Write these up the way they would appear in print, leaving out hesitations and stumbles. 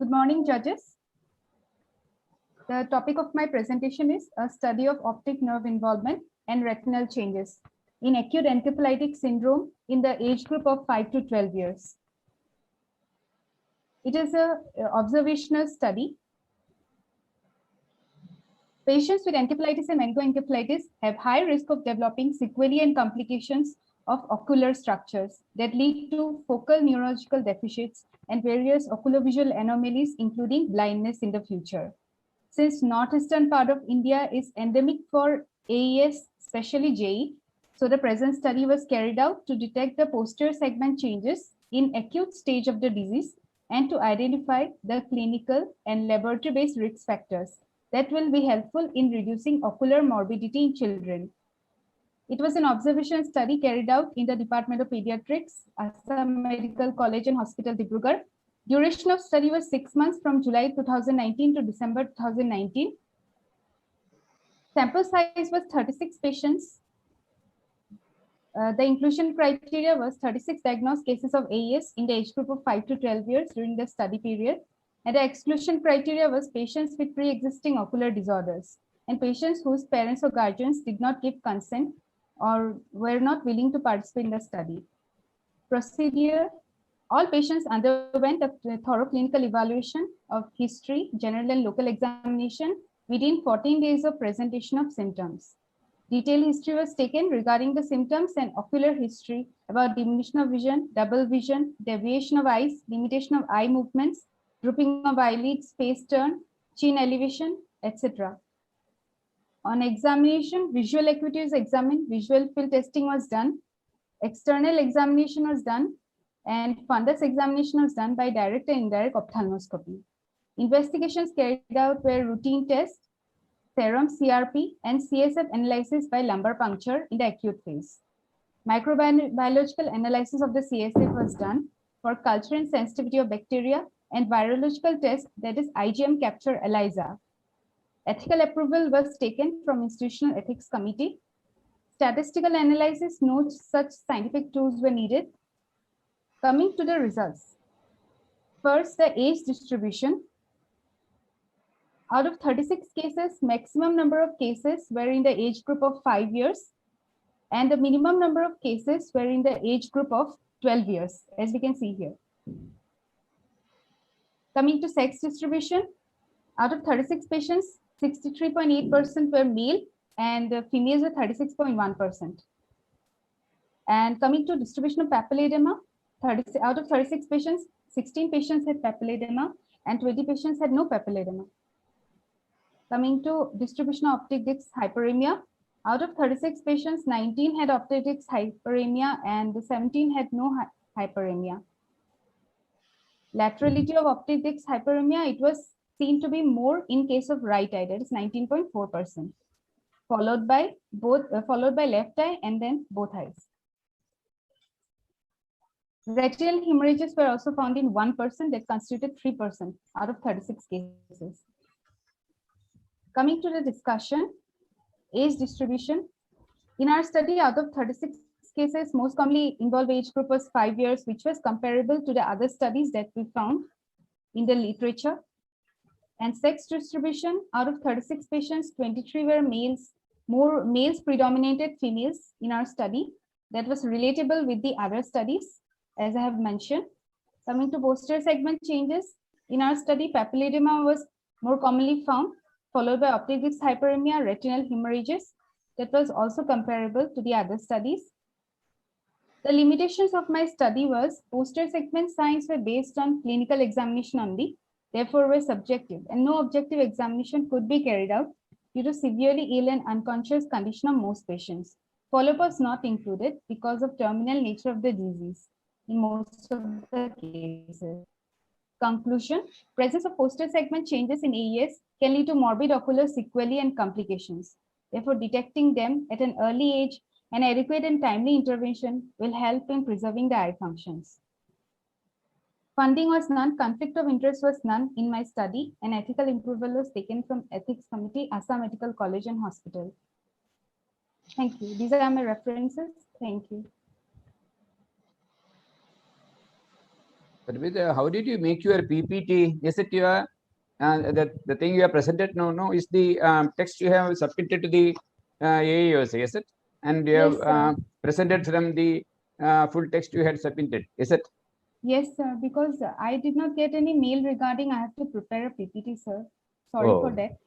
Good morning, judges. The topic of my presentation is a study of optic nerve involvement and retinal changes in acute encephalitic syndrome in the age group of 5 to 12 years. It is an observational study. Patients with encephalitis and meningoencephalitis have high risk of developing sequelae and complications of ocular structures that lead to focal neurological deficits and various oculovisual anomalies, including blindness in the future. Since northeastern part of India is endemic for AES, especially JE, so the present study was carried out to detect the posterior segment changes in acute stage of the disease and to identify the clinical and laboratory-based risk factors that will be helpful in reducing ocular morbidity in children. It was an observation study carried out in the Department of Pediatrics, Assam Medical College and Hospital, Dibrugarh. Duration of study was 6 months from July 2019 to December 2019. Sample size was 36 patients. The inclusion criteria was 36 diagnosed cases of AES in the age group of 5 to 12 years during the study period. And the exclusion criteria was patients with pre-existing ocular disorders and patients whose parents or guardians did not give consent or were not willing to participate in the study. Procedure: all patients underwent a thorough clinical evaluation of history, general and local examination within 14 days of presentation of symptoms. Detailed history was taken regarding the symptoms and ocular history about diminution of vision, double vision, deviation of eyes, limitation of eye movements, drooping of eyelids, face turn, chin elevation, etc. On examination, visual acuity was examined, visual field testing was done, external examination was done, and fundus examination was done by direct and indirect ophthalmoscopy. Investigations carried out were routine tests, serum CRP, and CSF analysis by lumbar puncture in the acute phase. Microbiological analysis of the CSF was done for culture and sensitivity of bacteria and virological test, that is IgM capture ELISA. Ethical approval was taken from Institutional Ethics Committee. Statistical analysis notes such scientific tools were needed. Coming to the results. First, the age distribution. Out of 36 cases, maximum number of cases were in the age group of 5 years, and the minimum number of cases were in the age group of 12 years, as we can see here. Coming to sex distribution, out of 36 patients, 63.8% were male and females were 36.1%. And coming to distribution of papilledema, out of 36 patients, 16 patients had papilledema and 20 patients had no papilledema. Coming to distribution of optic disc hyperemia, out of 36 patients, 19 had optic disc hyperemia and 17 had no hyperemia. Laterality of optic disc hyperemia, it was seen to be more in case of right eye, that is 19.4%, followed by left eye and then both eyes. Retinal hemorrhages were also found in 1%, that constituted 3% out of 36 cases. Coming to the discussion, age distribution. In our study, out of 36 cases, most commonly involved age group was 5 years, which was comparable to the other studies that we found in the literature. And sex distribution, out of 36 patients, 23 were males. More males predominated females in our study. That was relatable with the other studies, as I have mentioned. Coming to posterior segment changes, in our study, papilledema was more commonly found, followed by optic disc hyperemia, retinal hemorrhages. That was also comparable to the other studies. The limitations of my study was posterior segment signs were based on clinical examination only, therefore were subjective, and no objective examination could be carried out due to severely ill and unconscious condition of most patients. Follow-up was not included because of terminal nature of the disease in most of the cases. Conclusion: presence of posterior segment changes in AES can lead to morbid ocular sequelae and complications. Therefore, detecting them at an early age and adequate and timely intervention will help in preserving the eye functions. Funding was none, conflict of interest was none in my study, and ethical approval was taken from Ethics Committee, Assam Medical College and Hospital. Thank you. These are my references. Thank you. But with how did you make your PPT? Is it your the thing you have presented? No, is the text you have submitted to the AEOC, is it? And you Yes, have sir. presented from the full text you had submitted, is it? Yes, sir, because I did not get any mail regarding I have to prepare a PPT, sir. Sorry for Oh, that.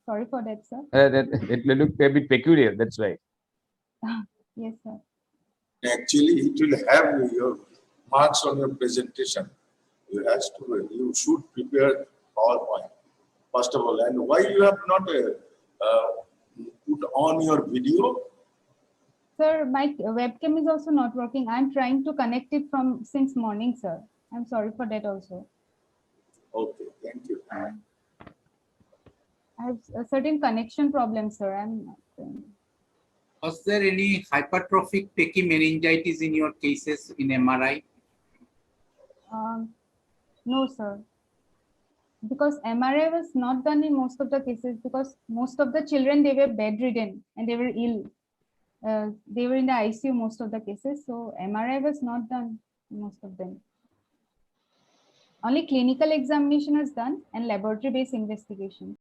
Sorry for that, sir. that it will look a bit peculiar. That's why. Yes, sir. Actually, it will have your marks on your presentation. You should prepare PowerPoint first of all. And why you have not put on your video? Sir, my webcam is also not working. I'm trying to connect it from since morning, sir. I'm sorry for that also. Okay, thank you. I have a certain connection problem, sir. Was there any hypertrophic pachymeningitis in your cases in MRI? No, sir. Because MRI was not done in most of the cases because most of the children, they were bedridden and they were ill. They were in the ICU most of the cases. So MRI was not done in most of them. Only clinical examination was done and laboratory-based investigation.